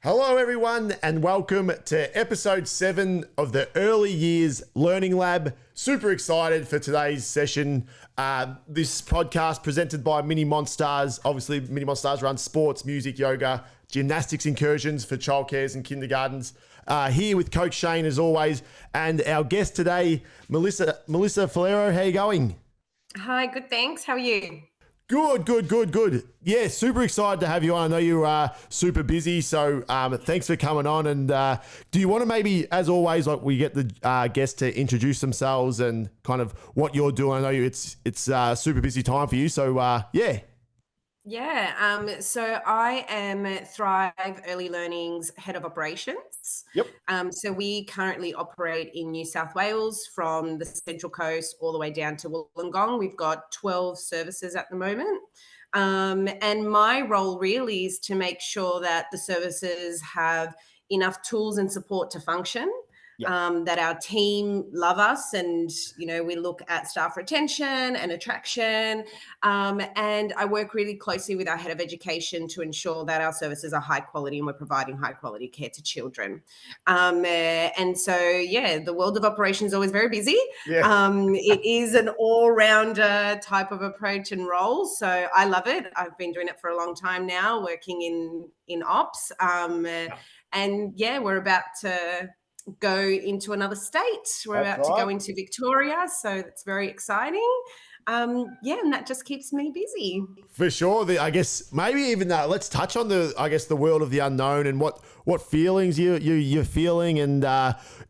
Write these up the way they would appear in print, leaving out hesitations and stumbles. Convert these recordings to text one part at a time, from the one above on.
Hello, everyone, and welcome to episode 7 of the Early Years Learning Lab. Super excited for today's session. This podcast presented by Mini Monstars. Obviously, Mini Monstars runs sports, music, yoga, gymnastics incursions for childcares and kindergartens. Here with Coach Shane, as always, and our guest today, Melissa Felaro. How are you going? Hi, good, thanks. How are you? Good. Yeah, super excited to have you on. I know you are super busy, so thanks for coming on. And do you want to maybe, as always, like we get the guests to introduce themselves and kind of what you're doing? I know it's super busy time for you, so yeah. So I am Thrive Early Learning's Head of Operations. Yep. So we currently operate in New South Wales from the Central Coast all the way down to Wollongong. We've got 12 services at the moment. And my role really is to make sure that the services have enough tools and support to function. Yep. That our team love us, and we look at staff retention and attraction, and I work really closely with our head of education to ensure that our services are high quality and we're providing high quality care to children. And so the world of operations is always very busy. Yeah. It is an all-rounder type of approach and role, so I love it. I've been doing it for a long time now, working in ops, and we're about to go into another state. We're about to go into Victoria, so it's very exciting. And that just keeps me busy. For sure. I guess maybe even let's touch on the world of the unknown and what feelings you're feeling, and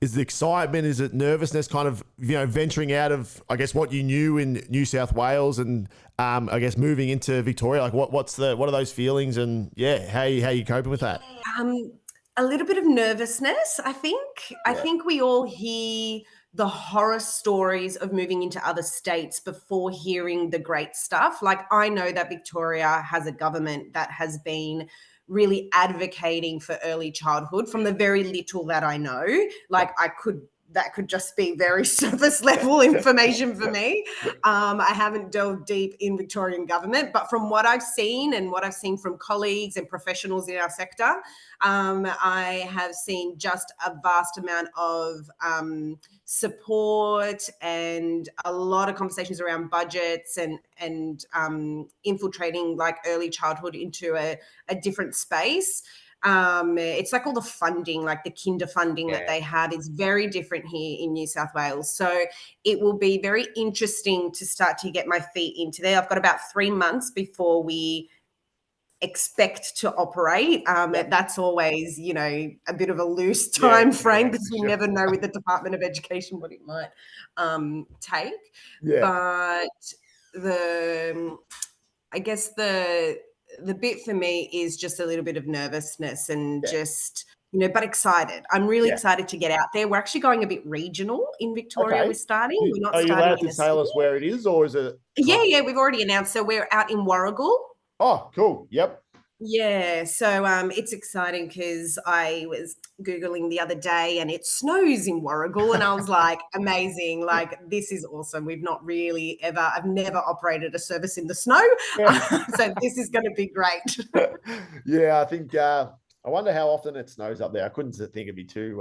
is it excitement, is it nervousness, kind of venturing out of what you knew in New South Wales and moving into Victoria. Like what are those feelings, and how you coping with that? A little bit of nervousness, I think. Yeah. I think we all hear the horror stories of moving into other states before hearing the great stuff. Like, I know that Victoria has a government that has been really advocating for early childhood from the very little that I know. Like, that could just be very surface level information for me. I haven't delved deep in Victorian government, but from what I've seen and what I've seen from colleagues and professionals in our sector, I have seen just a vast amount of support and a lot of conversations around budgets and infiltrating like early childhood into a different space. It's like all the funding, like the kinder funding that they have is very different here in New South Wales. So it will be very interesting to start to get my feet into there. I've got about 3 months before we expect to operate. That's always, a bit of a loose time frame because we never know with the Department of Education what it might take. Yeah. But the bit for me is just a little bit of nervousness and just, but excited. I'm really excited to get out there. We're actually going a bit regional in Victoria. Okay. We're starting. We're not starting. Are you allowed to tell us where it is, or is it? Yeah, we've already announced. So we're out in Warragul. Oh, cool. Yep. Yeah, so it's exciting because I was Googling the other day and it snows in Warragul, and I was like, amazing, like this is awesome. I've never operated a service in the snow, so this is going to be great. Yeah, I think I wonder how often it snows up there. I couldn't think it'd be too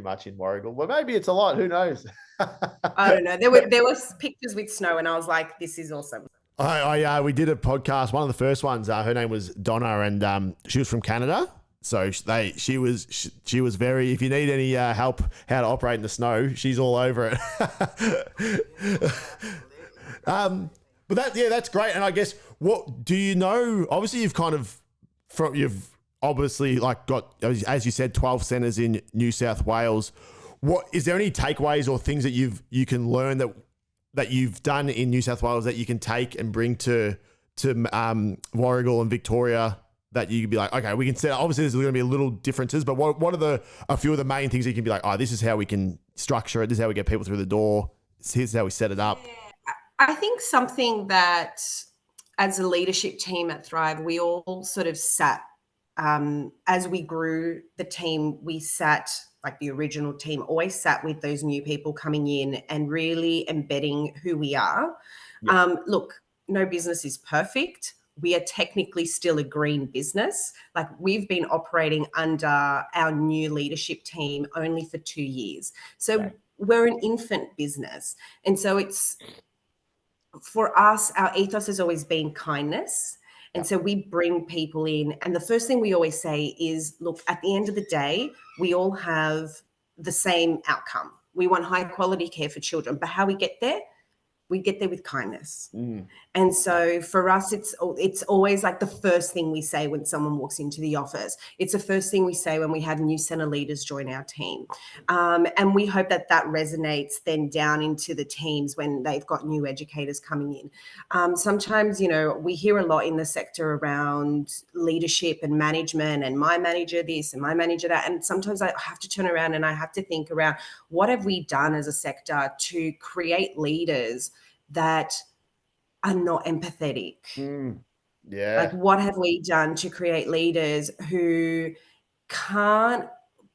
much in Warragul, but maybe it's a lot. Who knows? I don't know. There were pictures with snow, and I was like, this is awesome. We did a podcast. One of the first ones. Her name was Donna, and she was from Canada. So she was very. If you need any help how to operate in the snow, she's all over it. But that's great. And I guess what do you know? Obviously, you've obviously like got, as you said, 12 centres in New South Wales. What is there any takeaways or things that you can learn that you've done in New South Wales that you can take and bring to Warragul and Victoria, that you can be like, okay, we can set, obviously there's going to be a little differences, but what are a few of the main things you can be like, this is how we can structure it, this is how we get people through the door, here's how we set it up? I think something that as a leadership team at Thrive, we all sort of sat, as we grew the team, we sat, like the original team always sat with those new people coming in and really embedding who we are. Yeah. Look, no business is perfect. we are technically still a green business. Like, we've been operating under our new leadership team only for 2 years. So Okay. we're an infant business. And so it's, for us, our ethos has always been kindness. And Yeah. so we bring people in. And the first thing we always say is, look, at the end of the day, we all have the same outcome. We want high quality care for children. But how we get there? We get there with kindness. Mm. And so for us, it's always like the first thing we say when someone walks into the office. It's the first thing we say when we have new center leaders join our team. And we hope that that resonates then down into the teams when they've got new educators coming in. Sometimes, we hear a lot in the sector around leadership and management, and my manager this and my manager that. And sometimes I have to turn around and I have to think around, what have we done as a sector to create leaders that are not empathetic? Mm. Like, Yeah. what have we done to create leaders who can't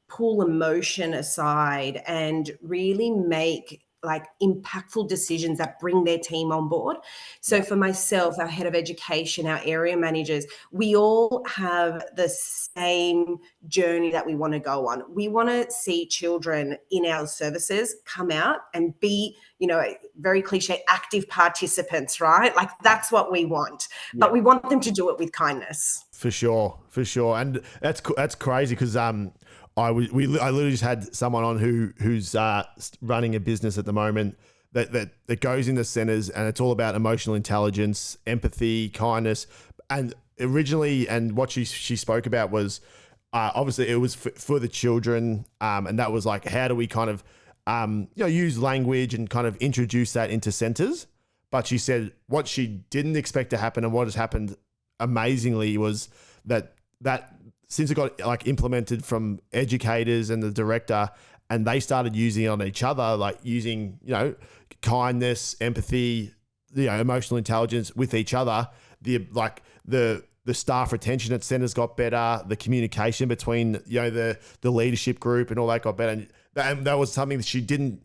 pull emotion aside and really make like impactful decisions that bring their team on board? So Yeah. for myself, our head of education, our area managers, we all have the same journey that we want to go on. We want to see children in our services come out and be, very cliche, active participants, right? Like, that's what we want. Yeah. But we want them to do it with kindness. For sure, and that's crazy because I literally just had someone on who's running a business at the moment that goes into centers, and it's all about emotional intelligence, empathy, kindness, and originally, and what she spoke about was obviously it was for the children, and that was like, how do we kind of use language and kind of introduce that into centers. But she said what she didn't expect to happen and what has happened amazingly was that since it got like implemented from educators and the director, and they started using it on each other, like using kindness, empathy, emotional intelligence with each other, the staff retention at centers got better, the communication between the leadership group and all that got better, and that was something that she didn't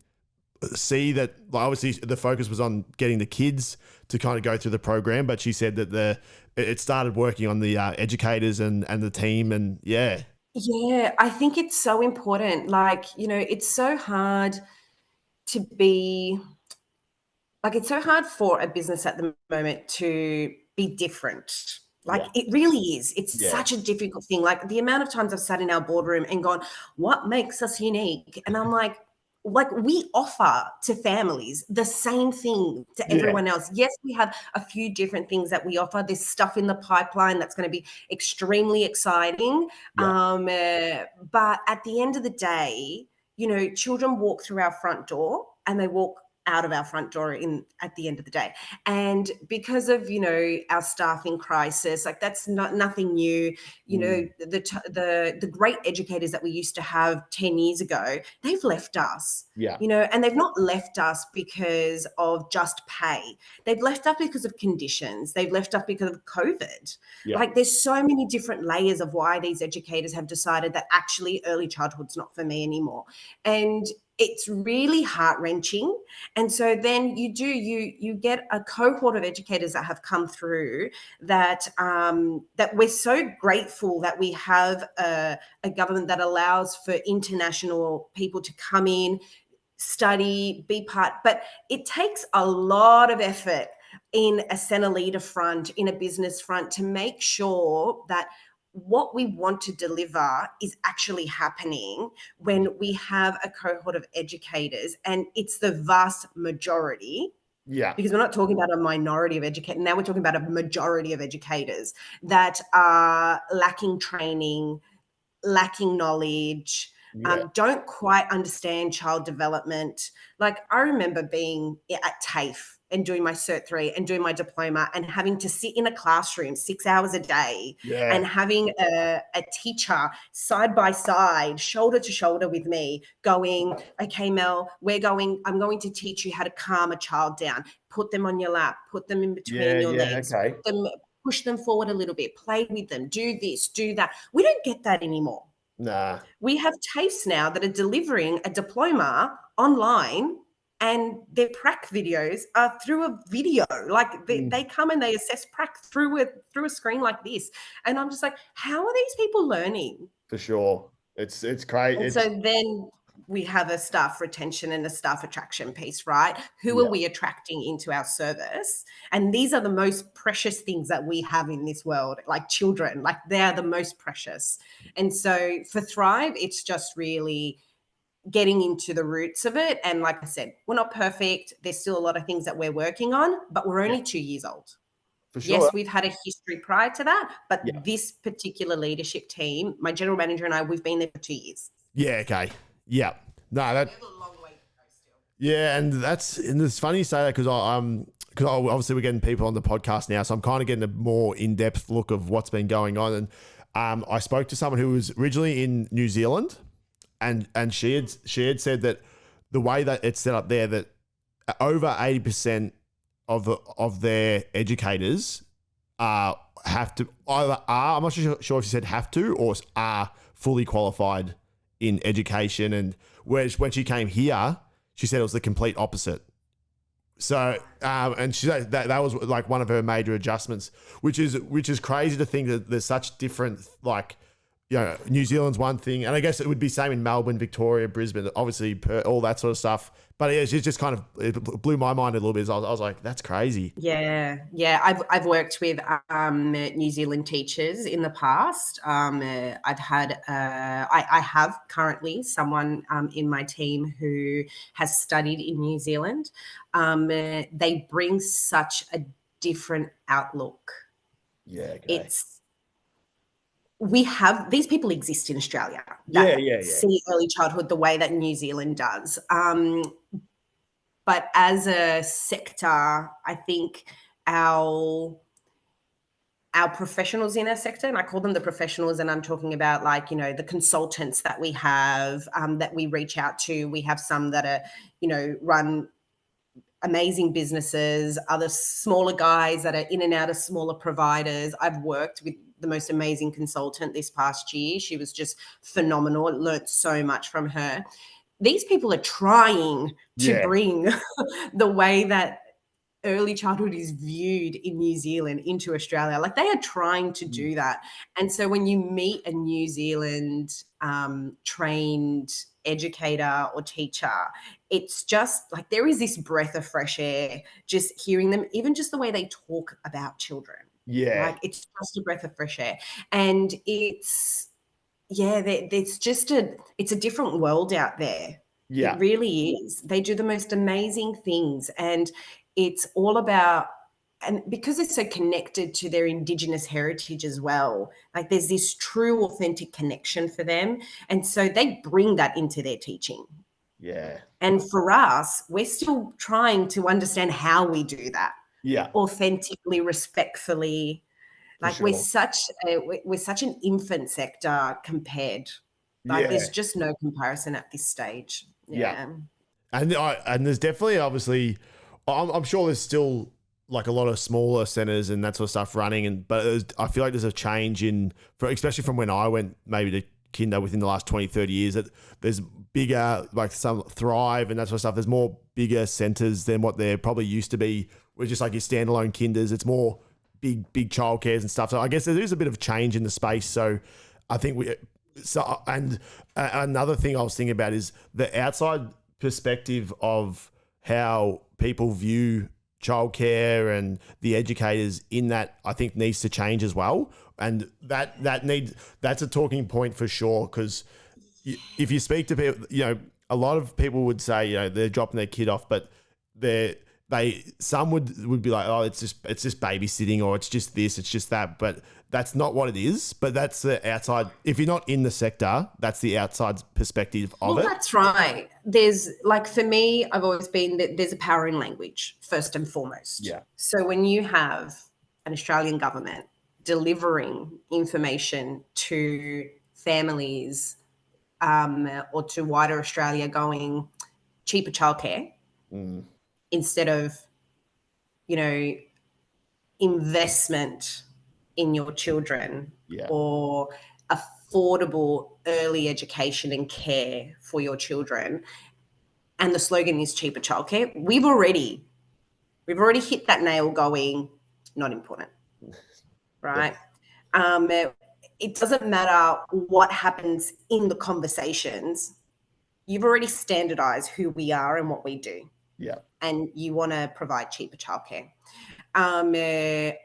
see. That obviously the focus was on getting the kids to kind of go through the program, but she said that it started working on the educators and the team, and yeah. Yeah, I think it's so important. Like, it's so hard to be like, it's so hard for a business at the moment to be different. Like, Yeah. it really is. It's Yeah. such a difficult thing. Like, the amount of times I've sat in our boardroom and gone, what makes us unique? And I'm like, we offer to families the same thing to Yeah. everyone else. Yes, we have a few different things that we offer. There's stuff in the pipeline that's going to be extremely exciting. Yeah. But at the end of the day, children walk through our front door and they walk out of our front door at the end of the day. And because of our staffing crisis, like, that's nothing new. The great educators that we used to have 10 years ago, they've left us. Yeah. And they've not left us because of just pay. They've left us because of conditions. They've left us because of COVID. Yeah. Like, there's so many different layers of why these educators have decided that actually early childhood's not for me anymore. And it's really heart-wrenching. And so then you get a cohort of educators that have come through that we're so grateful that we have a government that allows for international people to come in, study, be part. But it takes a lot of effort in a center leader front, in a business front, to make sure that what we want to deliver is actually happening when we have a cohort of educators, and it's the vast majority. Yeah. Because we're not talking about a minority of educators. Now we're talking about a majority of educators that are lacking training, lacking knowledge, Yeah. don't quite understand child development. Like, I remember being at TAFE and doing my Cert 3 and doing my diploma and having to sit in a classroom 6 hours a day Yeah. and having a teacher side by side, shoulder to shoulder with me, going, okay, Mel, I'm going to teach you how to calm a child down. Put them on your lap, put them in between your legs, Okay. push them forward a little bit, play with them, do this, do that. We don't get that anymore. Nah. We have TAFEs now that are delivering a diploma online, and their prac videos are through a video. Like they come and they assess prac through a screen like this. And I'm just like, how are these people learning? For sure. It's great. And so then we have a staff retention and a staff attraction piece, right? Who Yeah. are we attracting into our service? And these are the most precious things that we have in this world, like children, like they are the most precious. And so for Thrive, it's just really getting into the roots of it. And like I said, we're not perfect. There's still a lot of things that we're working on, but we're only 2 years old. For sure. Yes, we've had a history prior to that, but Yeah. this particular leadership team, my general manager and I, we've been there for 2 years. Yeah. Okay. Yeah. No, that. We have a long way to go still. Yeah, and it's funny you say that because obviously we're getting people on the podcast now, so I'm kind of getting a more in-depth look of what's been going on. And I spoke to someone who was originally in New Zealand, and she had said that the way that it's set up there, that over 80% of their educators have to either are, I'm not sure if she said have to, or are fully qualified in education. And whereas when she came here, she said it was the complete opposite. So, and she said that was like one of her major adjustments, which is crazy to think that there's such different, like, you know, New Zealand's one thing, and I guess it would be same in Melbourne, Victoria, Brisbane, obviously all that sort of stuff. But it's just kind of, it blew my mind a little bit. I was like, that's crazy. Yeah. I've worked with New Zealand teachers in the past. I've had I have currently someone in my team who has studied in New Zealand. They bring such a different outlook. Yeah. Okay. We have these people exist in Australia that see early childhood the way that New Zealand does. But as a sector, I think our professionals in our sector, and I call them the professionals, and I'm talking about, like, you know, the consultants that we have, that we reach out to. We have some that are, you know, run amazing businesses, other smaller guys that are in and out of smaller providers. I've worked with the most amazing consultant this past year. She was just phenomenal. I learned so much from her. These people are trying to bring the way that early childhood is viewed in New Zealand into Australia. Like, they are trying to do that. And so when you meet a New Zealand trained educator or teacher, it's just like there is this breath of fresh air just hearing them, even just the way they talk about children. Yeah. Like, it's just a breath of fresh air. And it's a different world out there. Yeah. It really is. They do the most amazing things, and it's all about, and because it's so connected to their Indigenous heritage as well, like there's this true authentic connection for them. And so they bring that into their teaching. Yeah. And for us, we're still trying to understand how we do that. Yeah. Authentically, respectfully. Like, sure. we're such an infant sector compared. Like, there's just no comparison at this stage. Yeah. And there's definitely, obviously, I'm sure there's still like a lot of smaller centers and that sort of stuff running, but I feel like there's a change especially from when I went maybe to kinder within the last 20, 30 years, that there's bigger, like some Thrive and that sort of stuff. There's more bigger centers than what there probably used to be, with just like your standalone kinders. It's more big childcares and stuff. So I guess there is a bit of change in the space. So I think and another thing I was thinking about is the outside perspective of how people view childcare and the educators in that, I think, needs to change as well. And that's a talking point for sure. Because if you speak to people, you know, a lot of people would say, you know, they're dropping their kid off, but some would be like, oh, it's just babysitting, or it's just this, it's just that. But that's not what it is. But that's the outside. If you're not in the sector, that's the outside perspective of it. That's right. There's, like, for me, I've always been that there's a power in language first and foremost. Yeah. So when you have an Australian government delivering information to families or to wider Australia, going cheaper childcare instead of, you know, investment in your children or affordable early education and care for your children, and the slogan is cheaper childcare, we've already hit that nail going, not important, right? It doesn't matter what happens in the conversations. You've already standardized who we are and what we do. Yeah. And you want to provide cheaper childcare. I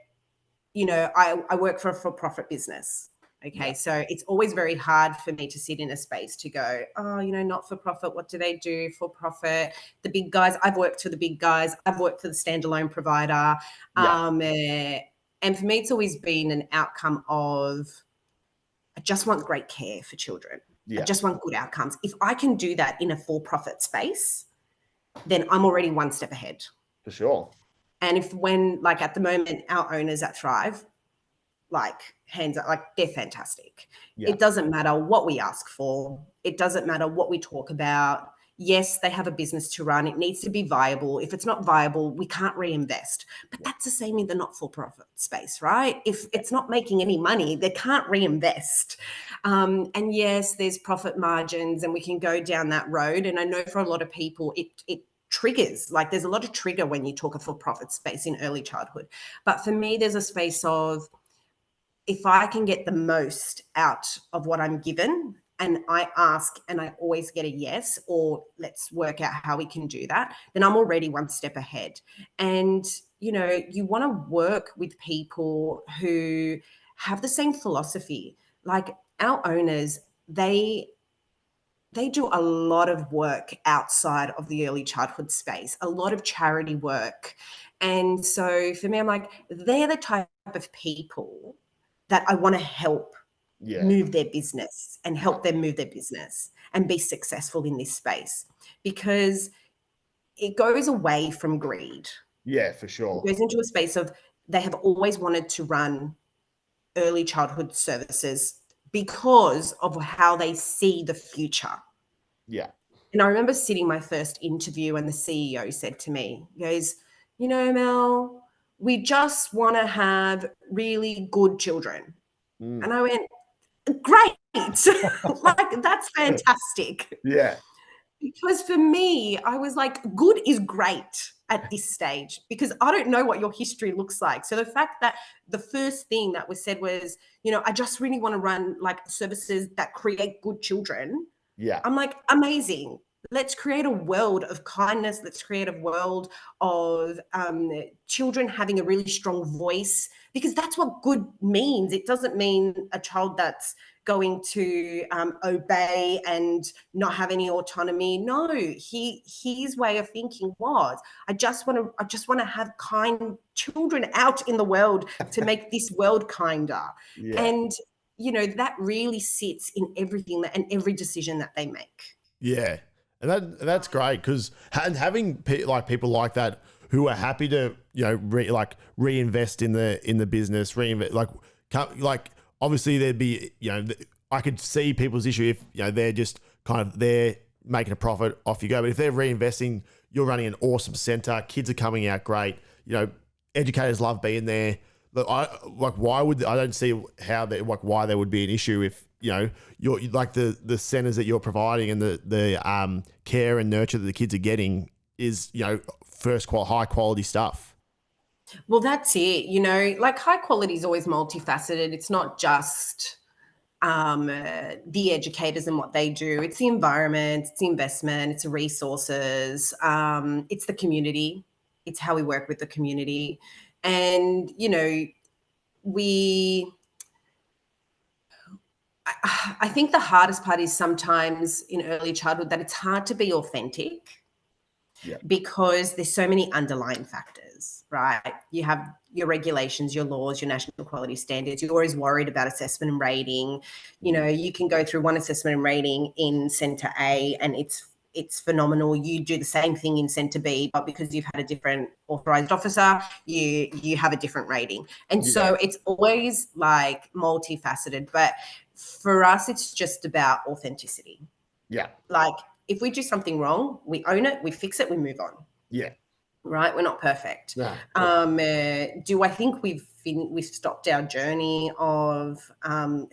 work for a for-profit business. Okay. Yeah. So it's always very hard for me to sit in a space to go, oh, not for profit. What do they do for profit? The big guys, I've worked for the big guys. I've worked for the standalone provider. Yeah. And for me, it's always been an outcome of, I just want great care for children. Yeah. I just want good outcomes. If I can do that in a for-profit space, then I'm already one step ahead. For sure. And when at the moment, our owners at Thrive, hands up, they're fantastic. Yeah. It doesn't matter what we ask for. It doesn't matter what we talk about. Yes, they have a business to run. It needs to be viable. If it's not viable, we can't reinvest. But that's the same in the not-for-profit space, right? If it's not making any money, they can't reinvest. And yes, there's profit margins and we can go down that road. And I know for a lot of people, it triggers, there's a lot of trigger when you talk a for-profit space in early childhood. But for me, there's a space of, if I can get the most out of what I'm given and I ask and I always get a yes, or let's work out how we can do that, then I'm already one step ahead. And, you want to work with people who have the same philosophy. Our owners, they do a lot of work outside of the early childhood space, a lot of charity work. And so for me, I'm they're the type of people that I want to help move their business and help them move their business and be successful in this space, because it goes away from greed. Yeah, for sure. It goes into a space of, they have always wanted to run early childhood services because of how they see the future. Yeah. And I remember sitting my first interview and the CEO said to me, he goes, Mel, we just want to have really good children. And I went, great. That's fantastic. Yeah. Because for me, I was good is great at this stage, because I don't know what your history looks like. So the fact that the first thing that was said was, I just really want to run services that create good children. Yeah. I'm amazing. Let's create a world of kindness. Let's create a world of children having a really strong voice, because that's what good means. It doesn't mean a child that's going to obey and not have any autonomy. No, his way of thinking was, I just want to have kind children out in the world to make this world kinder. Yeah. And that really sits in everything and every decision that they make. Yeah. And that's great, because having people like that who are happy to reinvest in the business, obviously there'd be I could see people's issue if they're just they're making a profit, off you go. But if they're reinvesting, you're running an awesome center, kids are coming out great, educators love being there. Look, I don't see how why there would be an issue if you're the centers that you're providing and the care and nurture that the kids are getting is high quality stuff. Well, that's it. High quality is always multifaceted. It's not just the educators and what they do. It's the environment, it's the investment, it's the resources, it's the community, it's how we work with the community. And I think the hardest part is sometimes in early childhood that it's hard to be authentic. Yeah. Because there's so many underlying factors, right? You have your regulations, your laws, your national quality standards. You're always worried about assessment and rating. You can go through one assessment and rating in Centre A and it's phenomenal. You do the same thing in Centre B, but because you've had a different authorised officer, you have a different rating. And so it's always multifaceted. But for us, it's just about authenticity. Yeah. If we do something wrong, we own it, we fix it, we move on. Yeah. right? We're not perfect. No. Do I think we've stopped our journey of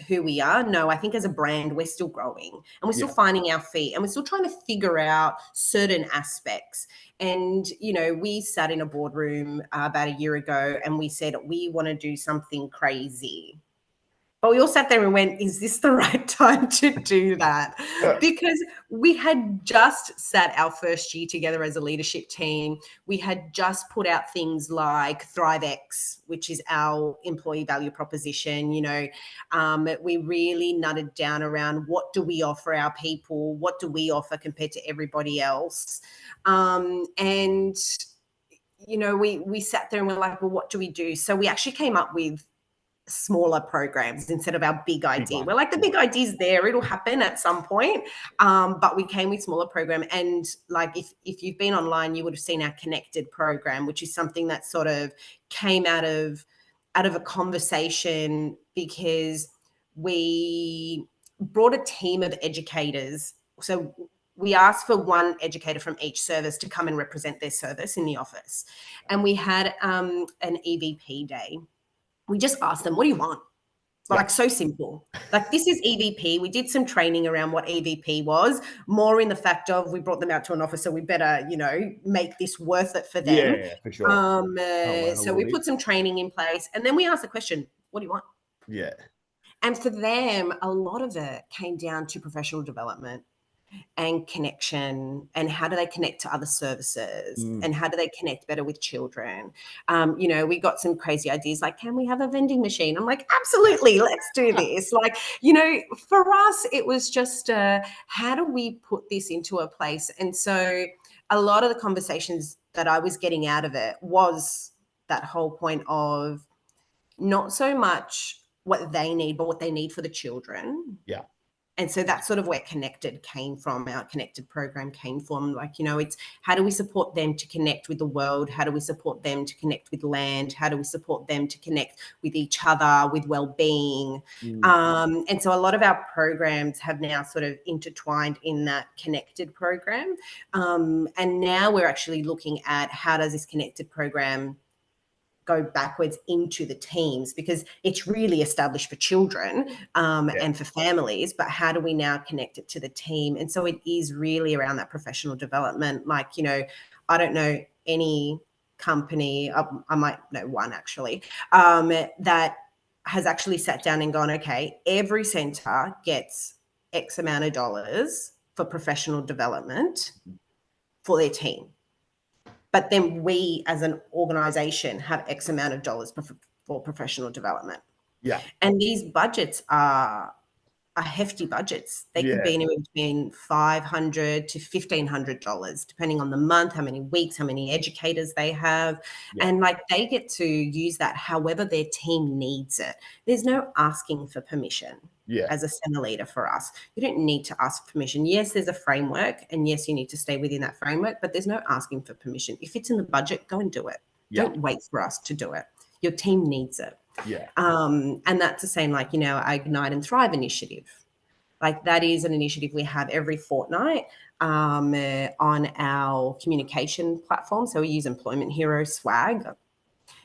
who we are? No, I think as a brand we're still growing and we're still finding our feet and we're still trying to figure out certain aspects. And we sat in a boardroom about a year ago and we said we want to do something crazy. But we all sat there and went, is this the right time to do that? Because we had just sat our first year together as a leadership team. We had just put out things like ThriveX, which is our employee value proposition. We really nutted down around what do we offer our people? What do we offer compared to everybody else? And we sat there and we're like, well, what do we do? So we actually came up with smaller programs instead of our big idea. We're like, the big idea's there, it'll happen at some point. But we came with smaller program. And like, if you've been online, you would have seen our connected program, which is something that sort of came out of a conversation because we brought a team of educators. So we asked for one educator from each service to come and represent their service in the office. And we had an EVP day. We just asked them, what do you want? Like, so simple. Like, this is EVP. We did some training around what EVP was, more in the fact of we brought them out to an office, so we better, make this worth it for them. Yeah, for sure. So we put some training in place and then we asked the question, what do you want? Yeah. And for them, a lot of it came down to professional development and connection, and how do they connect to other services, and how do they connect better with children. We got some crazy ideas like, can we have a vending machine? I'm like, absolutely, let's do this. Like, for us it was just how do we put this into a place? And so a lot of the conversations that I was getting out of it was that whole point of not so much what they need, but what they need for the children. Yeah. And so that's sort of where Connected came from. Our Connected program came from. Like, it's how do we support them to connect with the world? How do we support them to connect with land? How do we support them to connect with each other, with well-being? And so a lot of our programs have now sort of intertwined in that Connected program. And now we're actually looking at how does this Connected program go backwards into the teams, because it's really established for children and for families, but how do we now connect it to the team? And so it is really around that professional development. Like, I don't know any company, I might know one actually, that has actually sat down and gone, okay, every center gets X amount of dollars for professional development for their team. But then we as an organization have X amount of dollars for professional development. Yeah. And these budgets are hefty budgets. They could be anywhere between $500 to $1,500, depending on the month, how many weeks, how many educators they have. Yeah. And like, they get to use that however their team needs it. There's no asking for permission. As a center leader for us, you don't need to ask permission. Yes, there's a framework, and yes, you need to stay within that framework, but there's no asking for permission. If it's in the budget, go and do it. Don't wait for us to do it. Your team needs it. And that's the same, like, our Ignite and Thrive initiative. Like, that is an initiative we have every fortnight on our communication platform. So we use Employment Hero swag.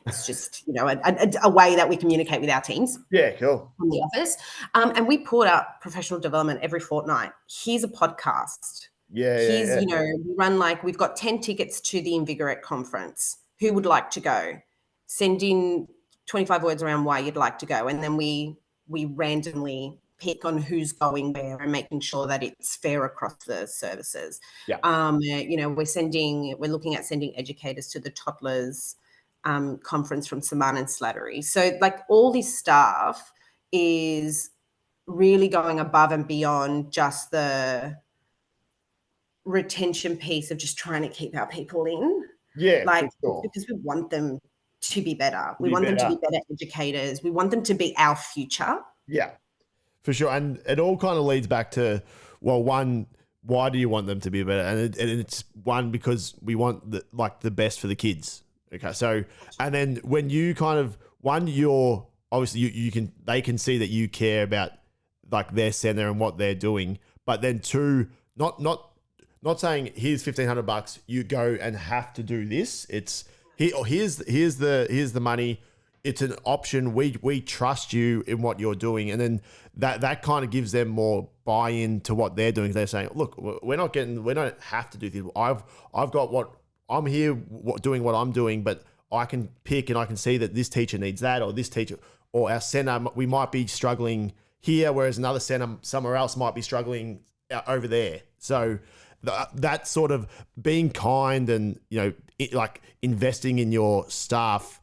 It's just, a way that we communicate with our teams. Yeah, cool. From the office. And we put up professional development every fortnight. Here's a podcast. We run, we've got 10 tickets to the Invigorate conference. Who would like to go? Send in 25 words around why you'd like to go. And then we randomly pick on who's going where and making sure that it's fair across the services. We're looking at sending educators to the toddlers conference from Saman and Slattery. So like, all this stuff is really going above and beyond just the retention piece of just trying to keep our people in. Because we want them to be better. We want them to be better educators. We want them to be our future. Yeah, for sure. And it all kind of leads back to, well, one, why do you want them to be better? And it's one, because we want the best for the kids. Okay, so, and then when you kind of, one, you're obviously they can see that you care about like their center and what they're doing, but then two, not not saying here's $1,500, you go and have to do this. It's here. Here's the money. It's an option. We trust you in what you're doing, and then that kind of gives them more buy-in to what they're doing. They're saying, look, we don't have to do this. I've got what I'm here doing what I'm doing, but I can pick and I can see that this teacher needs that, or this teacher, or our center, we might be struggling here, whereas another center somewhere else might be struggling over there. So that sort of being kind and, like investing in your staff,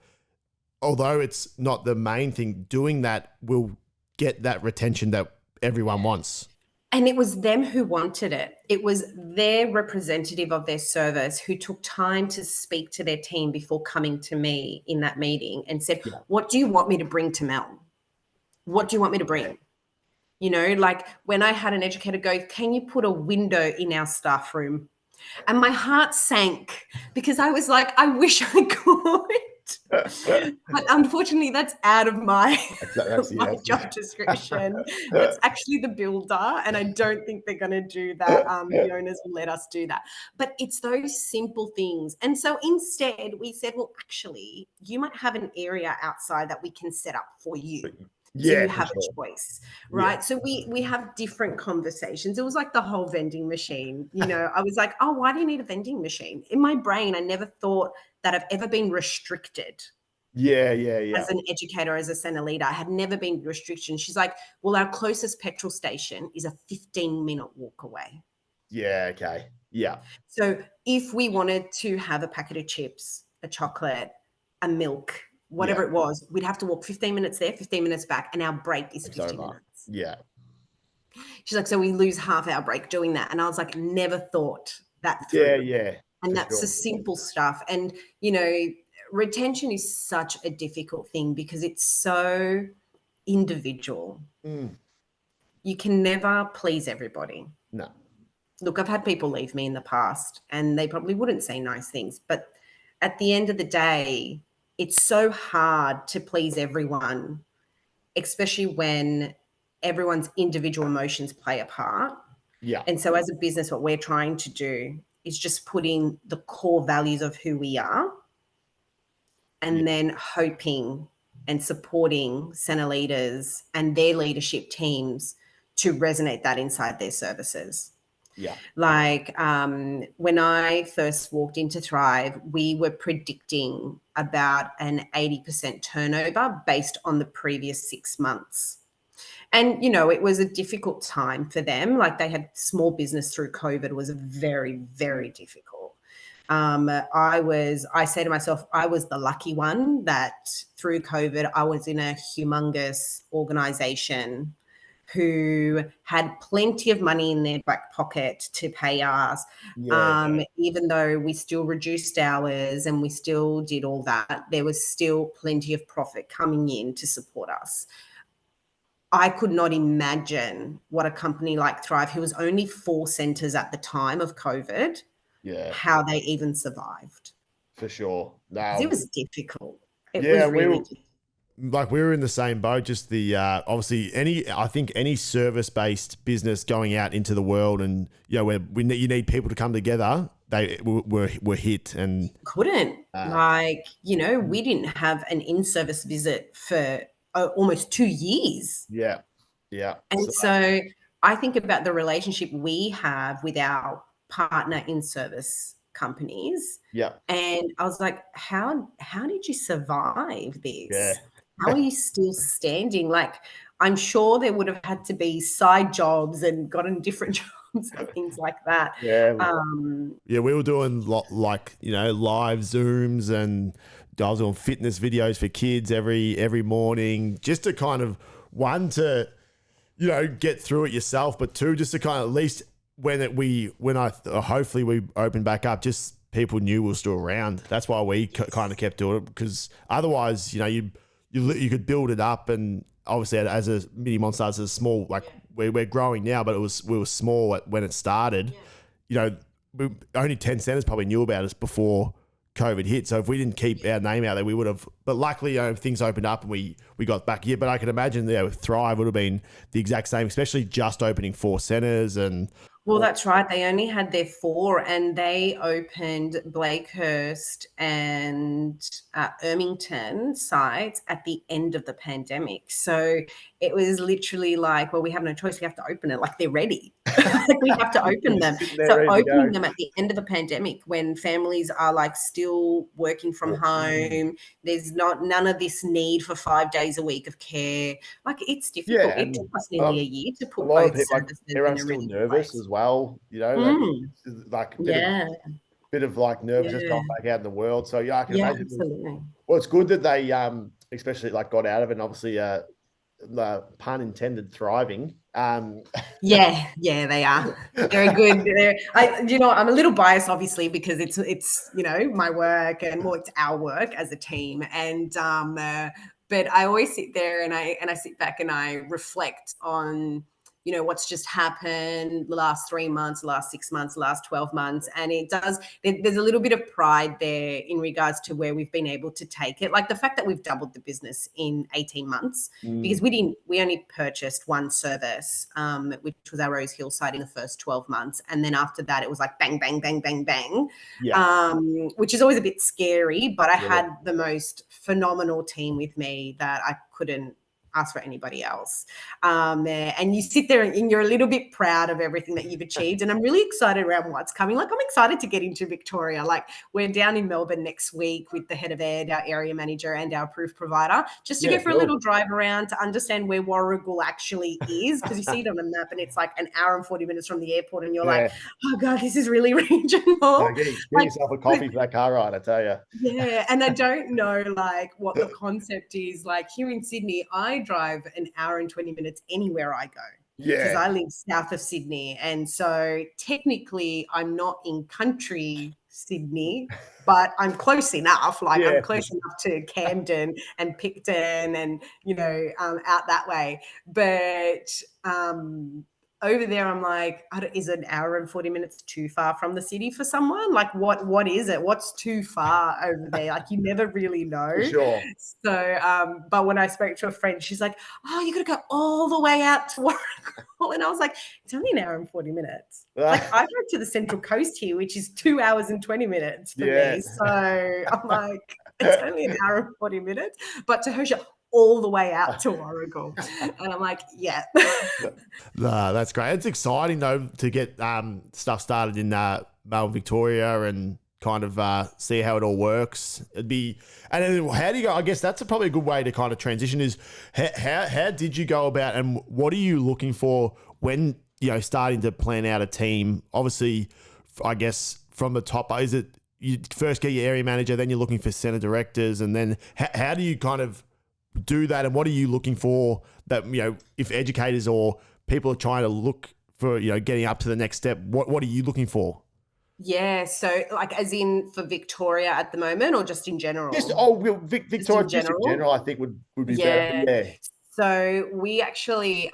although it's not the main thing, doing that will get that retention that everyone wants. And it was them who wanted it. It was their representative of their service who took time to speak to their team before coming to me in that meeting and said, what do you want me to bring to Mel? What do you want me to bring? Like when I had an educator go, can you put a window in our staff room? And my heart sank because I was like, I wish I could. But unfortunately, that's out of my job description. That's actually the builder, and I don't think they're going to do that. The owners will let us do that. But it's those simple things. And so instead, we said, well, actually, you might have an area outside that we can set up for you. So you have a choice, right? So we have different conversations. It was like the whole vending machine. I was like, oh, why do you need a vending machine? In my brain, I never thought that I've ever been restricted. Yeah. As an educator, as a center leader, I had never been restricted. She's like, well, our closest petrol station is a 15-minute walk away. Yeah, okay. Yeah. So if we wanted to have a packet of chips, a chocolate, a milk, whatever it was, we'd have to walk 15 minutes there, 15 minutes back, and our break is 50 minutes. Yeah. She's like, so we lose half our break doing that. And I was like, never thought that through. Yeah. And that's the simple stuff. And, retention is such a difficult thing because it's so individual. You can never please everybody. No. Look, I've had people leave me in the past and they probably wouldn't say nice things. But at the end of the day, it's so hard to please everyone, especially when everyone's individual emotions play a part. Yeah. And so as a business, what we're trying to do is just put in the core values of who we are and then hoping and supporting center leaders and their leadership teams to resonate that inside their services. Yeah. Like when I first walked into Thrive, we were predicting about an 80% turnover based on the previous 6 months. And, it was a difficult time for them. Like they had small business through COVID was very, very difficult. I say to myself, I was the lucky one that through COVID, I was in a humongous organization who had plenty of money in their back pocket to pay us, even though we still reduced hours and we still did all that, there was still plenty of profit coming in to support us. I could not imagine what a company like Thrive, who was only 4 centers at the time of COVID, how they even survived. For sure. No. It was difficult. It was really difficult. Like we were in the same boat, just the obviously I think any service-based business going out into the world and where you need people to come together, they were hit and couldn't we didn't have an in-service visit for almost 2 years. Yeah. And so I think about the relationship we have with our partner in-service companies. Yeah. And I was like, how did you survive this? Yeah. How are you still standing? Like, I'm sure there would have had to be side jobs and gotten different jobs and things like that. Yeah. We were doing live Zooms, and I was doing fitness videos for kids every morning, just to kind of to get through it yourself, but 2, just to kind of at least hopefully we open back up, just people knew we were still around. That's why we kind of kept doing it, because otherwise, you could build it up, and obviously as a mini monster, as a small, we're growing now, but we were small when it started. Only 10 centers probably knew about us before COVID hit. So if we didn't keep our name out there, we would have. But luckily, things opened up and we got back here. But I can imagine, Thrive would have been the exact same, especially just opening 4 centers and. Well, that's right. They only had their 4, and they opened Blakehurst and Ermington sites at the end of the pandemic. So it was literally like, well, we have no choice. We have to open it. Like, they're ready. Like, we have to open them. Sitting there So ready to go. opening them at the end of the pandemic, when families are like still working from home, there's none of this need for 5 days a week of care. Like, it's difficult. Yeah, It and took us nearly a year to a put lot of both people, like, services in everyone's a still really good nervous place. as well, you know, like, Mm, it's like a yeah, bit of like nervousness yeah, going back out in the world. So yeah, I can yeah, imagine. absolutely. Well, it's good that they especially like got out of it, and obviously the pun intended thriving. Yeah, yeah, they are. They're good. I'm a little biased, obviously, because it's my work, and well, it's our work as a team, and but I always sit there and I sit back and I reflect on what's just happened the last 3 months, the last 6 months, the last 12 months, and there's a little bit of pride there in regards to where we've been able to take it, like the fact that we've doubled the business in 18 months, because we only purchased one service, which was our Rose Hill site, in the first 12 months, and then after that it was like bang bang bang bang bang, Yeah, which is always a bit scary, but I yeah. had the most phenomenal team with me that I couldn't ask for anybody else. And you sit there and you're a little bit proud of everything that you've achieved. And I'm really excited around what's coming. Like, I'm excited to get into Victoria. Like, we're down in Melbourne next week with the head of ed, our area manager, and our approved provider, just to Yeah, go for a cool. little drive around to understand where Warragul actually is. Because you see it on the map and it's like an hour and 40 minutes from the airport. And you're like, Yeah. oh God, this is really regional. Get Like, yourself a coffee for that car ride, I tell you. yeah, and I don't know like what the concept is. Like, here in Sydney, I drive an hour and 20 minutes anywhere I go because Yeah, I live south of Sydney. And so technically I'm not in country Sydney, but I'm close enough. Like, I'm yeah, close enough to Camden and Picton and, out that way. But over there, I'm like, is an hour and 40 minutes too far from the city for someone? Like, what is it? What's too far over there? Like, you never really for know. sure. So, but when I spoke to a friend, she's like, oh, you got to go all the way out to Warragul. And I was like, it's only an hour and 40 minutes. Like, I go to the Central Coast here, which is 2 hours and 20 minutes for Yeah. me. So I'm like, it's only an hour and 40 minutes. But to her, she's all the way out to Warragul. And I'm like, yeah. No, that's great. It's exciting though to get stuff started in Melbourne, Victoria, and kind of see how it all works. It'd be, and then how do you go? I guess that's probably a good way to kind of transition. Is how did you go about, and what are you looking for when starting to plan out a team? Obviously, I guess from the top, is it you first get your area manager, then you're looking for centre directors, and then how do you kind of do that, and what are you looking for that if educators or people are trying to look for getting up to the next step, what are you looking for? Yeah, so like as in for Victoria at the moment, or just in Just general? well, Just in Victoria, just in general? general, I think would be better. Yeah. Yeah, So we actually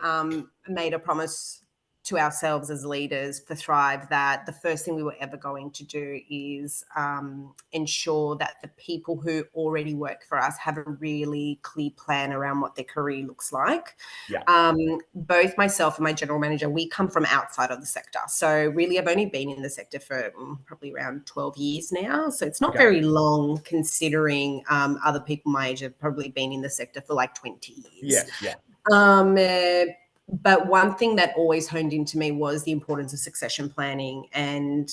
made a promise to ourselves as leaders for Thrive that the first thing we were ever going to do is ensure that the people who already work for us have a really clear plan around what their career looks like. yeah, Both myself and my general manager, we come from outside of the sector. So really, I've only been in the sector for probably around 12 years now. So it's not okay, very long considering other people my age have probably been in the sector for like 20 yeah, years. yeah, Um, uh, but one thing that always honed into me was the importance of succession planning. And,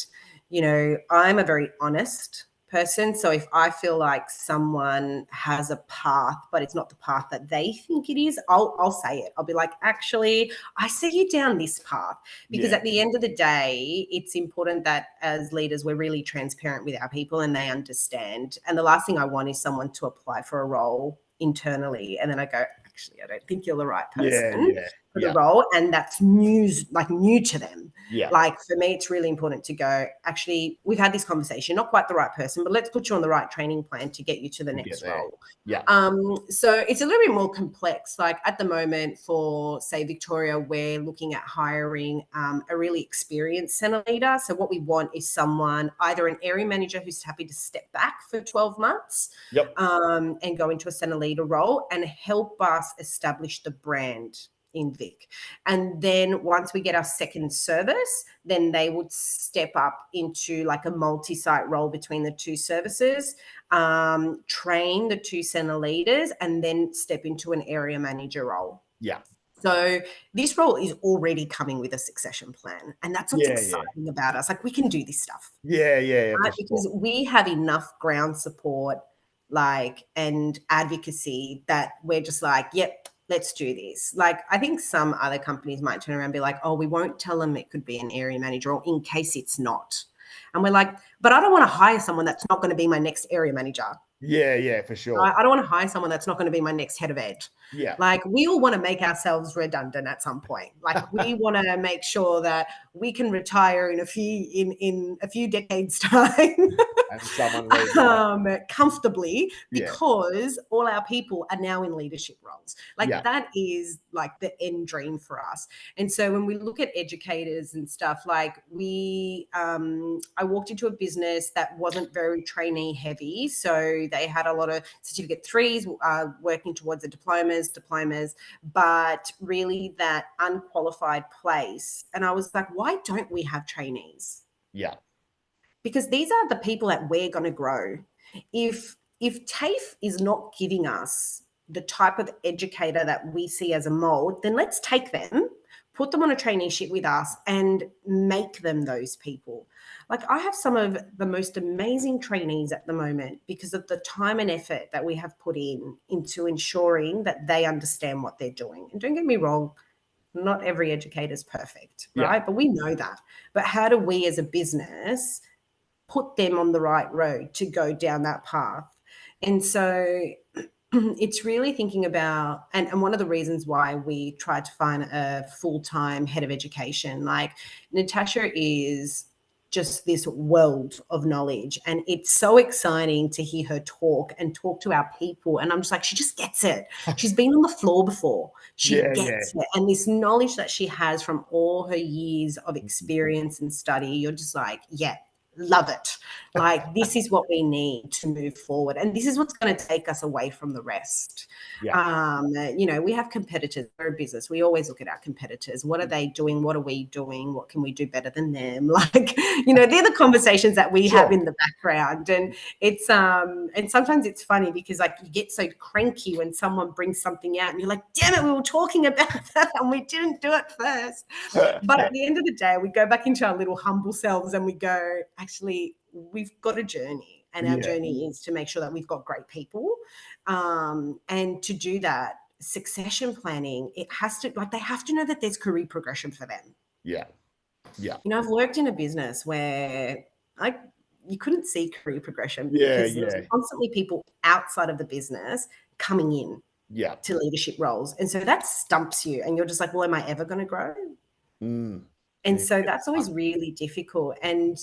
I'm a very honest person. So if I feel like someone has a path, but it's not the path that they think it is, I'll say it. I'll be like, actually, I see you down this path. Because yeah, at the end of the day, it's important that as leaders, we're really transparent with our people and they understand. And the last thing I want is someone to apply for a role internally and then I go, actually, I don't think you're the right yeah, person yeah, for the yeah, role, and that's new to them. yeah, Like, for me, it's really important to go, actually, we've had this conversation, not quite the right person, but let's put you on the right training plan to get you to the to get next there. role. Yeah, So it's a little bit more complex. Like, at the moment for, say, Victoria, we're looking at hiring a really experienced centre leader. So what we want is someone, either an area manager who's happy to step back for 12 months yep, and go into a centre leader role and help us establish the brand in Vic. And then once we get our second service, then they would step up into like a multi-site role between the two services, train the two center leaders, and then step into an area manager role. Yeah. So this role is already coming with a succession plan. And that's what's exciting about us. Like, we can do this stuff. Yeah. Right? Because we have enough ground support, like, and advocacy that we're just like, yep, let's do this. Like, I think some other companies might turn around and be like, oh, we won't tell them it could be an area manager role in case it's not. And we're like, but I don't want to hire someone that's not going to be my next area manager. Yeah, for sure. I don't want to hire someone that's not going to be my next head of ed. Yeah. Like, we all want to make ourselves redundant at some point. Like, we want to make sure that we can retire in a few decades time. And someone comfortably, because all our people are now in leadership roles. Like, that is like the end dream for us. And so when we look at educators and stuff, like, I walked into a business that wasn't very trainee heavy. So they had a lot of certificate threes, working towards the diplomas, but really that unqualified place. And I was like, why don't we have trainees? Yeah. Because these are the people that we're going to grow. If TAFE is not giving us the type of educator that we see as a mold, then let's take them, put them on a traineeship with us, and make them those people. Like, I have some of the most amazing trainees at the moment because of the time and effort that we have put into ensuring that they understand what they're doing. And don't get me wrong, not every educator is perfect, right? But we know that. But how do we as a business put them on the right road to go down that path? And so it's really thinking about, and one of the reasons why we tried to find a full-time head of education, like, Natasha is just this world of knowledge, and it's so exciting to hear her talk to our people. And I'm just like, she just gets it. She's been on the floor before. She gets it. And this knowledge that she has from all her years of experience and study, you're just like, yeah, love it. Like, this is what we need to move forward. And this is what's going to take us away from the rest. We have competitors. We're a business. We always look at our competitors. What are they doing? What are we doing? What can we do better than them? Like, they're the conversations that we have in the background. And it's, and sometimes it's funny because, like, you get so cranky when someone brings something out and you're like, damn it, we were talking about that and we didn't do it first. But at the end of the day, we go back into our little humble selves and we go, actually, we've got a journey, and our journey is to make sure that we've got great people. And to do that, succession planning, it has to, like, they have to know that there's career progression for them. Yeah. I've worked in a business where you couldn't see career progression because there's constantly people outside of the business coming in to leadership roles. And so that stumps you, and you're just like, well, am I ever going to grow? And so that's always really difficult. And,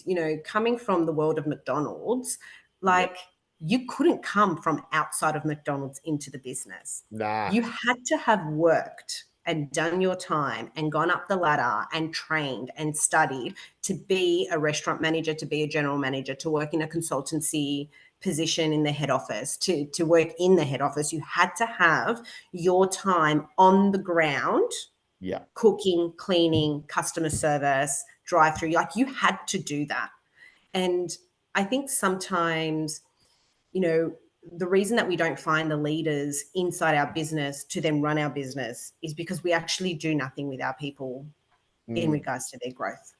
coming from the world of McDonald's, like, you couldn't come from outside of McDonald's into the business. Nah. You had to have worked and done your time and gone up the ladder and trained and studied to be a restaurant manager, to be a general manager, to work in a consultancy position in the head office, to work in the head office. You had to have your time on the ground. Cooking, cleaning, customer service, drive-through. Like, you had to do that. And I think sometimes, the reason that we don't find the leaders inside our business to then run our business is because we actually do nothing with our people in regards to their growth.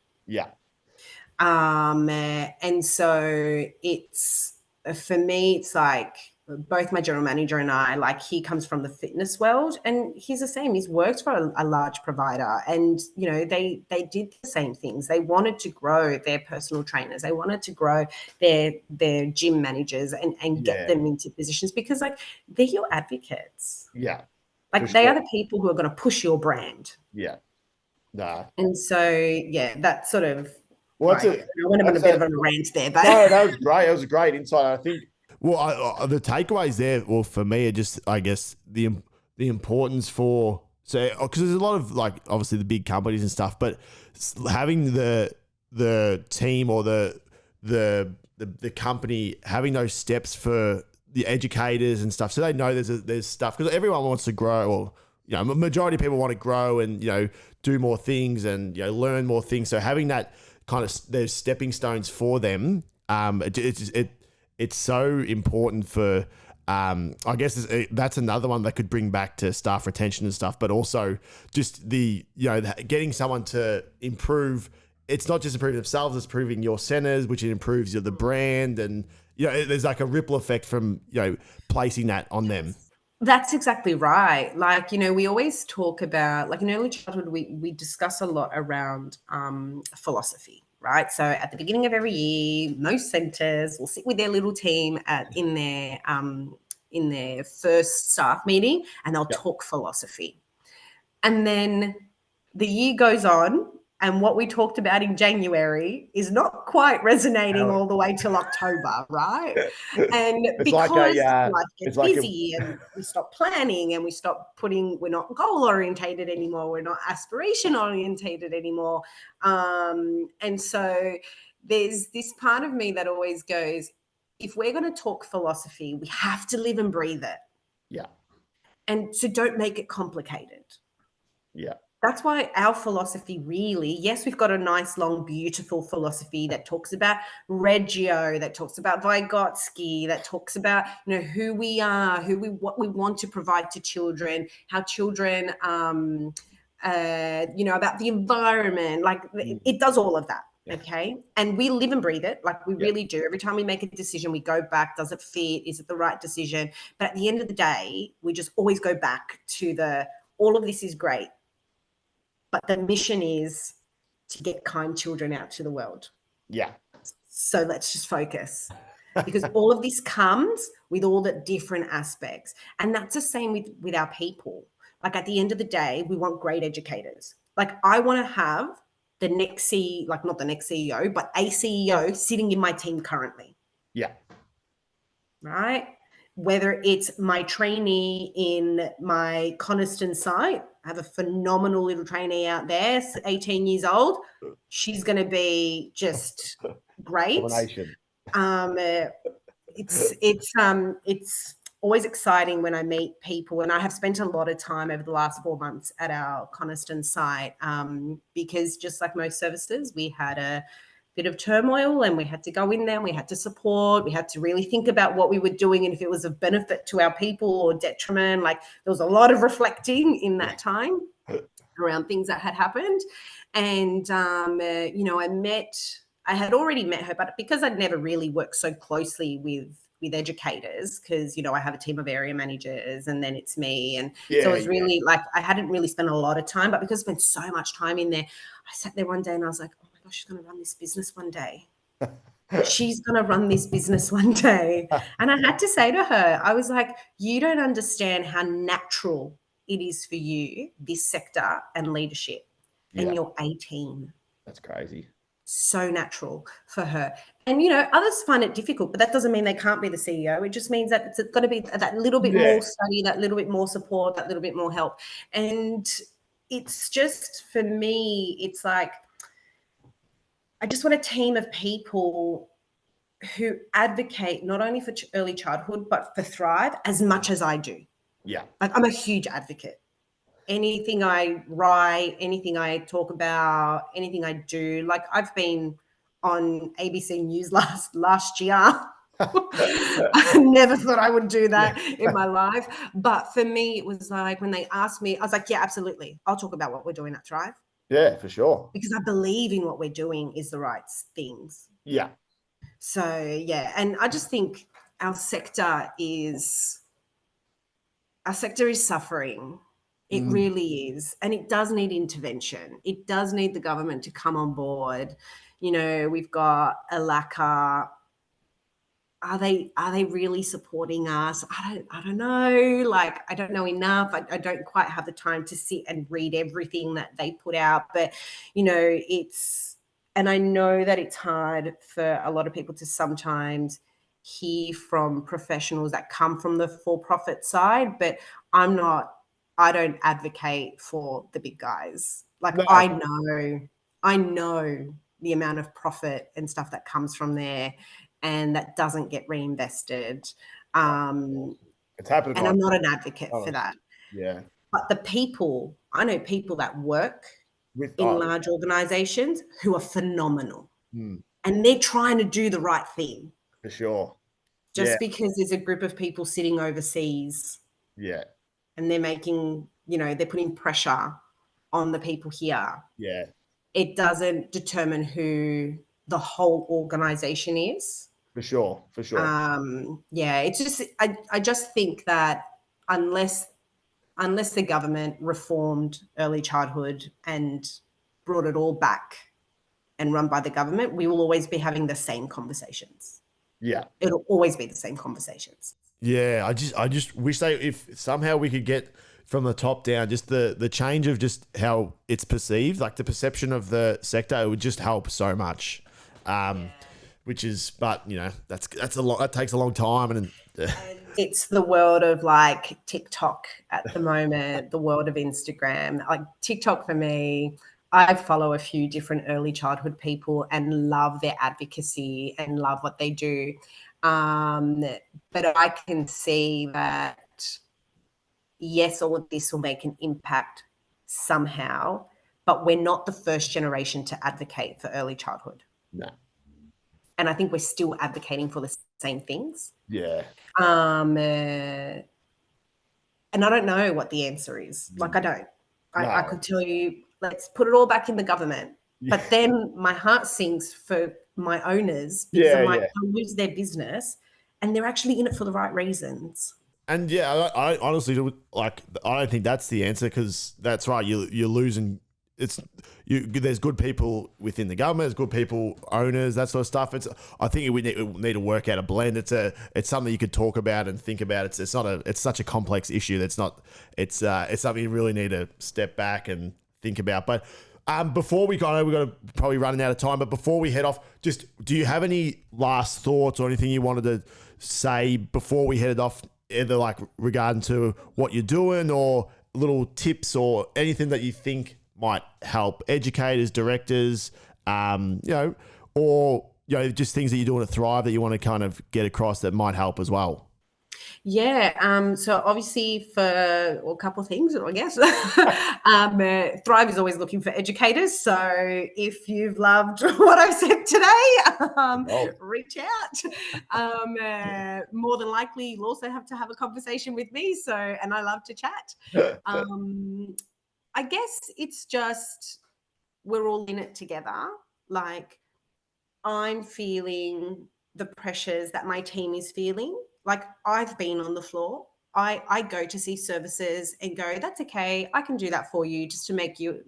And so it's, for me, it's like, both my general manager and I, like, he comes from the fitness world, and he's the same. He's worked for a large provider, and, they did the same things. They wanted to grow their personal trainers. They wanted to grow their gym managers and get them into positions because, like, they're your advocates. Like, they are the people who are going to push your brand. And so, that's sort of, I went on a bit of a rant there, but no, that was great. That was a great insight. I think, well, the takeaways there, well, for me, are just, I guess, the importance for, so, because there's a lot of, like, obviously the big companies and stuff, but having the team or the company having those steps for the educators and stuff, so they know there's stuff, because everyone wants to grow, or majority of people want to grow and, do more things and, learn more things. So having that kind of, there's stepping stones for them. It's so important for, I guess that's another one that could bring back to staff retention and stuff, but also just getting someone to improve. It's not just improving themselves, it's improving your centers, which it improves the brand. And, there's like a ripple effect from, placing that on them. That's exactly right. Like, we always talk about, like in early childhood, we discuss a lot around philosophy, right? So at the beginning of every year, most centers will sit with their little team in their first staff meeting, and they'll talk philosophy. And then the year goes on, and what we talked about in January is not quite resonating all the way till October, right? And It's because life it's gets like busy and we stop planning and we're not goal orientated anymore, we're not aspiration orientated anymore. And so there's this part of me that always goes, if we're going to talk philosophy, we have to live and breathe it. Yeah. And so don't make it complicated. Yeah. That's why our philosophy really, yes, we've got a nice, long, beautiful philosophy that talks about Reggio, that talks about Vygotsky, that talks about, who we are, what we want to provide to children, how children, about the environment, like it does all of that. Yeah. Okay. And we live and breathe it. Like we really do. Every time we make a decision, we go back. Does it fit? Is it the right decision? But at the end of the day, we just always go back to all of this is great. But the mission is to get kind children out to the world. Yeah. So let's just focus, because all of this comes with all the different aspects. And that's the same with our people. Like at the end of the day, we want great educators. Like I want to have the next not the next CEO, but a CEO sitting in my team currently. Yeah. Right? Whether it's my trainee in my Coniston site, I have a phenomenal little trainee out there, 18 years old. She's going to be just great. It's always exciting when I meet people, and I have spent a lot of time over the last 4 months at our Coniston site because just like most services, we had a bit of turmoil and we had to go in there and we had to support, we had to really think about what we were doing and if it was of benefit to our people or detriment. Like there was a lot of reflecting in that time around things that had happened. And, I had already met her, but because I'd never really worked so closely with educators, because, I have a team of area managers and then it's me. And so it was really like, I hadn't really spent a lot of time, but because I spent so much time in there, I sat there one day and I was like, oh my gosh, she's going to run this business one day. She's going to run this business one day. And I had to say to her, I was like, you don't understand how natural it is for you, this sector and leadership. And you're 18. That's crazy. So natural for her. And, others find it difficult, but that doesn't mean they can't be the CEO. It just means that it's got to be that little bit more study, that little bit more support, that little bit more help. And it's just, for me, it's like, I just want a team of people who advocate not only for early childhood, but for Thrive as much as I do. Yeah. Like I'm a huge advocate. Anything I write, anything I talk about, anything I do, like I've been on ABC News last year. I never thought I would do that in my life. But for me, it was like when they asked me, I was like, yeah, absolutely. I'll talk about what we're doing at Thrive. Yeah, for sure. Because I believe in what we're doing is the right things. Yeah. So, yeah. And I just think our sector is suffering. It really is. And it does need intervention. It does need the government to come on board. We've got ALACA. Are they really supporting us? I don't know. Like, I don't know enough. I don't quite have the time to sit and read everything that they put out. But, and I know that it's hard for a lot of people to sometimes hear from professionals that come from the for-profit side, but I don't advocate for the big guys. Like, no. I know the amount of profit and stuff that comes from there, and that doesn't get reinvested. It's happening. And I'm not an advocate for that. Yeah. But the people, I know people that work With in large organizations who are phenomenal, mm, and they're trying to do the right thing. for sure. Yeah, Just because there's a group of people sitting overseas yeah, and they're making, they're putting pressure on the people here, yeah, it doesn't determine who the whole organization is. for sure, for sure. Yeah, it's just, I just think that unless the government reformed early childhood and brought it all back and run by the government, we will always be having the same conversations. Yeah. It'll always be the same conversations. Yeah, I just wish if somehow we could get from the top down, just the change of just how it's perceived, like the perception of the sector, it would just help so much. Which is, but that's a lot. That takes a long time, and It's the world of like TikTok at the moment, the world of Instagram. Like TikTok for me, I follow a few different early childhood people and love their advocacy and love what they do. But I can see that, yes, all of this will make an impact somehow, but we're not the first generation to advocate for early childhood. no, And I think we're still advocating for the same things. yeah, And I don't know what the answer is. Like, I don't. I no, could tell you, let's put it all back in the government. yeah, But then my heart sings for my owners because yeah, I'm like, yeah. they'll lose their business and they're actually in it for the right reasons. And yeah, I honestly like. I don't think that's the answer because that's right. You're losing. It's you. There's good people within the government. There's good people, owners, that sort of stuff. I think we need to work out a blend. It's something you could talk about and think about. It's not a. It's such a complex issue. That's not. It's something you really need to step back and think about. But before we go, I know we've got to probably running out of time. But before we head off, just do you have any last thoughts or anything you wanted to say before we headed off? Either like regarding to what you're doing or little tips or anything that you think might help educators, directors, or just things that you're doing to thrive that you want to kind of get across that might help as well. Yeah. So obviously for a couple of things, I guess, Thrive is always looking for educators. So if you've loved what I've said today, reach out. More than likely, you'll also have to have a conversation with me. So, and I love to chat. I guess it's just, we're all in it together. Like, I'm feeling the pressures that my team is feeling. Like, I've been on the floor. I go to see services and go, that's okay, I can do that for you just to make your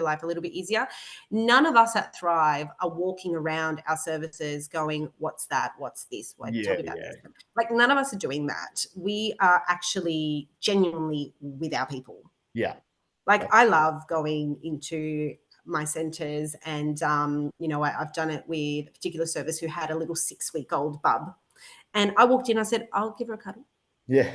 life a little bit easier. None of us at Thrive are walking around our services going, what's that? What's this? What? Tell me about this. Like, none of us are doing that. We are actually genuinely with our people. Yeah. Like, I love going into my centers and, I've done it with a particular service who had a little 6-week-old bub. And I walked in, I said, I'll give her a cuddle. Yeah.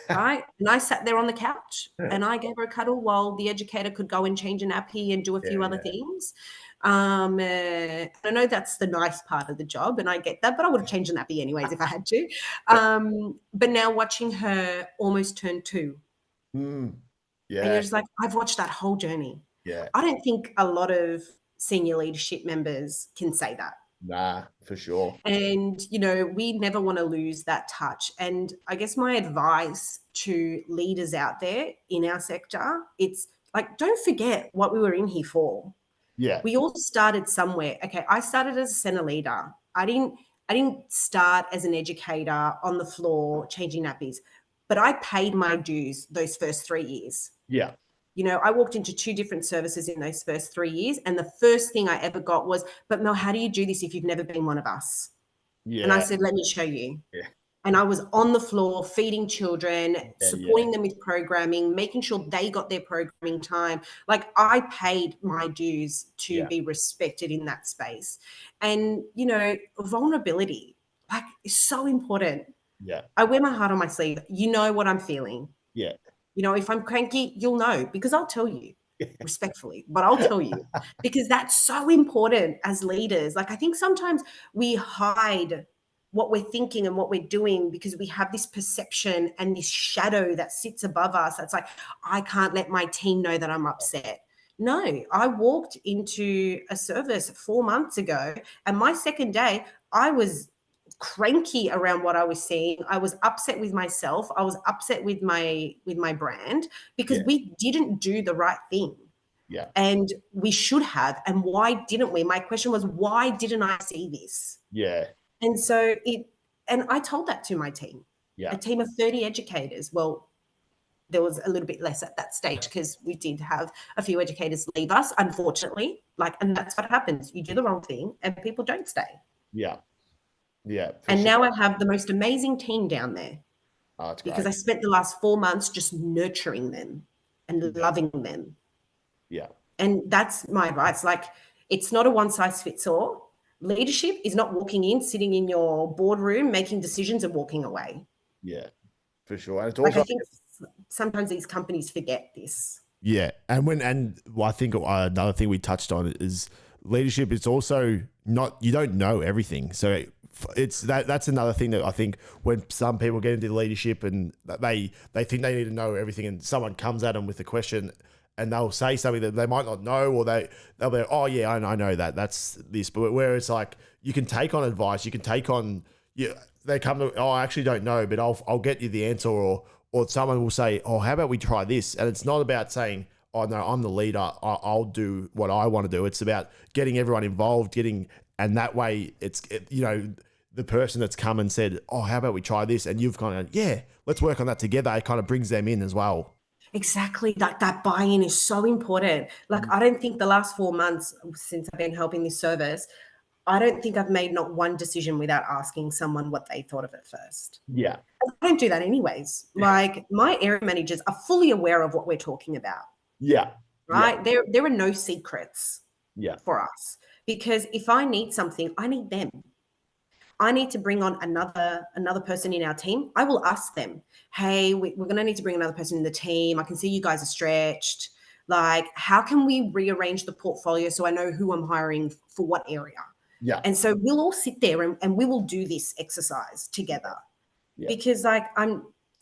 Right. And I sat there on the couch and I gave her a cuddle while the educator could go and change a nappy and do a few other things. I know that's the nice part of the job and I get that, but I would have changed a nappy anyways if I had to. But now watching her almost turn 2. Mm, And you're just like, I've watched that whole journey. yeah. I don't think a lot of senior leadership members can say that. Nah, for sure. And, we never want to lose that touch. And I guess my advice to leaders out there in our sector, it's like, don't forget what we were in here for. Yeah. We all started somewhere. Okay, I started as a center leader. I didn't start as an educator on the floor changing nappies, but I paid my dues those first 3 years. Yeah. I walked into 2 different services in those first 3 years. And the first thing I ever got was, but Mel, how do you do this if you've never been one of us? Yeah. And I said, let me show you. Yeah. And I was on the floor feeding children, supporting them with programming, making sure they got their programming time. Like, I paid my dues to be respected in that space. And, vulnerability, like, is so important. Yeah. I wear my heart on my sleeve. You know what I'm feeling. Yeah. If I'm cranky, you'll know because I'll tell you respectfully, but I'll tell you because that's so important as leaders. Like, I think sometimes we hide what we're thinking and what we're doing, because we have this perception and this shadow that sits above us. That's like, I can't let my team know that I'm upset. No, I walked into a service 4 months ago, and my second day, I was cranky around what I was seeing. I was upset with myself. I was upset with my brand, because we didn't do the right thing. Yeah. And we should have. And why didn't we? My question was, why didn't I see this? Yeah. And and I told that to my team, a team of 30 educators. Well, there was a little bit less at that stage, because we did have a few educators leave us, unfortunately. And that's what happens. You do the wrong thing and people don't stay. Yeah. Yeah. And now I have the most amazing team down there, because I spent the last 4 months just nurturing them and loving them. Yeah. And that's my advice. It's not a one size fits all. Leadership is not walking in, sitting in your boardroom, making decisions and walking away. Yeah, for sure. And it's also, I think sometimes these companies forget this. Yeah. And I think another thing we touched on is leadership. It's also you don't know everything. So that's another thing that I think when some people get into leadership and they think they need to know everything, and someone comes at them with a question and they'll say something that they might not know, or they'll be, oh yeah, I know that, that's this. But where it's like, you can take on advice, you can take on, they come to, oh, I actually don't know, but I'll get you the answer, or someone will say, oh, how about we try this? And it's not about saying, oh no, I'm the leader, I'll do what I want to do. It's about getting everyone involved, and that way the person that's come and said, oh, how about we try this? And you've kind of, yeah, let's work on that together. It kind of brings them in as well. Exactly. That buy-in is so important. I don't think the last 4 months since I've been helping this service, I don't think I've made not one decision without asking someone what they thought of it first. Yeah. I don't do that anyways. My area managers are fully aware of what we're talking about. Yeah. Right? Yeah. There are no secrets for us, because if I need something, I need them. I need to bring on another person in our team. I will ask them, hey, we're going to need to bring another person in the team. I can see you guys are stretched. How can we rearrange the portfolio so I know who I'm hiring for what area? Yeah. And so we'll all sit there and we will do this exercise together, because I'm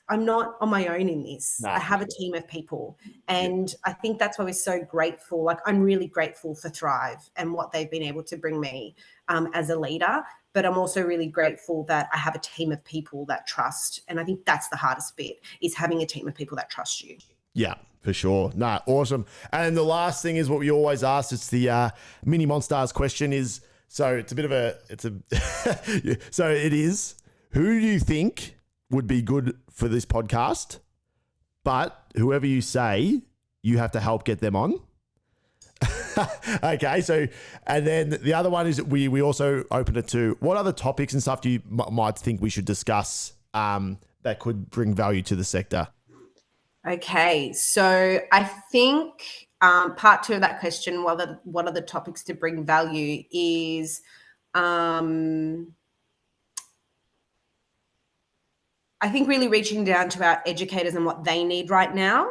not on my own in this. No. I have a team of people, and I think that's why we're so grateful. I'm really grateful for Thrive and what they've been able to bring me as a leader. But I'm also really grateful that I have a team of people that trust. And I think that's the hardest bit, is having a team of people that trust you. Yeah, for sure. Nah, awesome. And the last thing is what we always ask. It's the mini Monstars question is, so it's a bit of so it is, who do you think would be good for this podcast? But whoever you say, you have to help get them on. Okay, so, and then the other one is we also open it to what other topics and stuff do you might think we should discuss that could bring value to the sector? Okay, so I think part two of that question, what are the topics to bring value, is I think really reaching down to our educators and what they need right now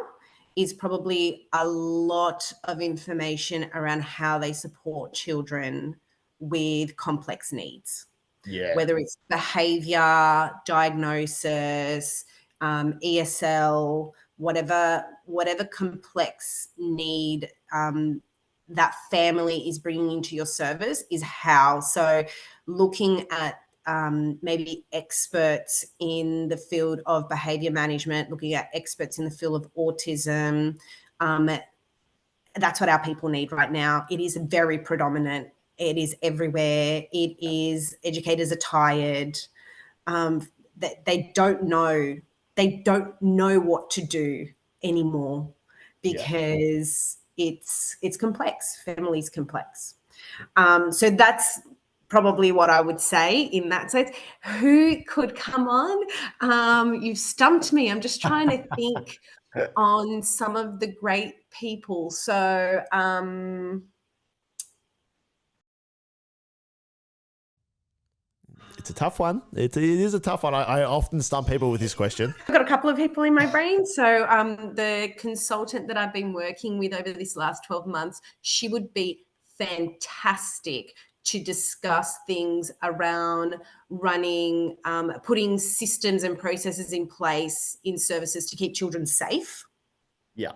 is probably a lot of information around how they support children with complex needs. Yeah. Whether it's behavior, diagnosis, ESL, whatever complex need that family is bringing into your service is how. So looking at maybe experts in the field of behavior management, looking at experts in the field of autism. That's what our people need right now. It is very predominant. It is everywhere. It is, educators are tired. They don't know what to do anymore, because it's complex. Family's complex. So that's probably what I would say in that sense. Who could come on? You've stumped me. I'm just trying to think on some of the great people. So it's a tough one. It is a tough one. I often stump people with this question. I've got a couple of people in my brain. So the consultant that I've been working with over this last 12 months, she would be fantastic to discuss things around running, putting systems and processes in place in services to keep children safe. Yeah.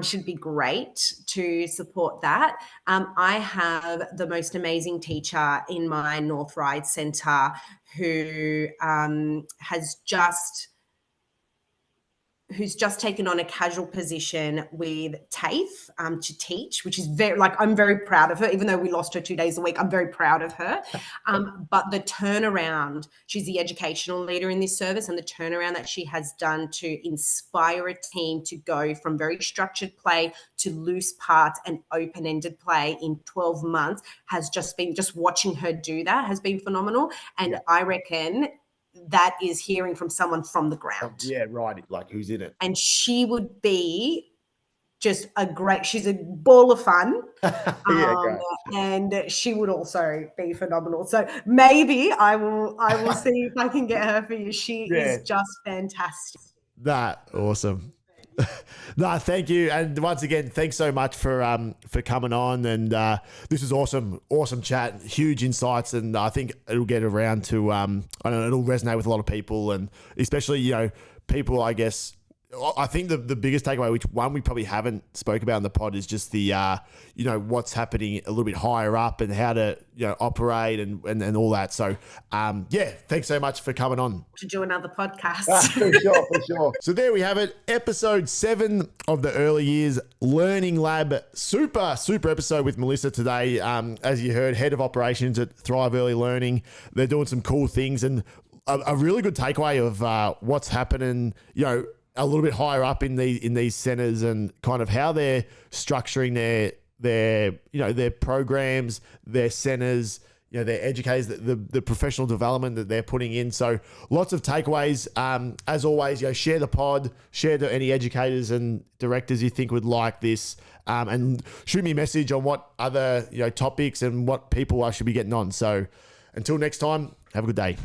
Should be great to support that. I have the most amazing teacher in my North Ryde Centre who who's just taken on a casual position with TAFE to teach, which is I'm very proud of her. Even though we lost her 2 days a week, I'm very proud of her. But the turnaround, she's the educational leader in this service, and the turnaround that she has done to inspire a team to go from very structured play to loose parts and open-ended play in 12 months has just watching her do that has been phenomenal. And I reckon that is hearing from someone from the ground. Yeah, right. Like who's in it. And she would be just she's a ball of fun. Great. And she would also be phenomenal. So maybe I will see if I can get her for you. She is just fantastic. That awesome. No, thank you. And once again, thanks so much for coming on. And this is awesome chat, huge insights. And I think it'll get around to, I don't know, it'll resonate with a lot of people, and especially, people, I guess. I think the biggest takeaway, which one we probably haven't spoke about in the pod, is just the, what's happening a little bit higher up and how to, operate and all that. So, thanks so much for coming on. To do another podcast. For sure. So there we have it. Episode 7 of the Early Years Learning Lab. Super episode with Melissa today. As you heard, head of operations at Thrive Early Learning. They're doing some cool things, and a really good takeaway of what's happening, a little bit higher up in these centers, and kind of how they're structuring their programs, their centers, their educators, the professional development that they're putting in. So lots of takeaways. As always, share the pod, share to any educators and directors you think would like this, and shoot me a message on what other topics and what people I should be getting on. So until next time, have a good day.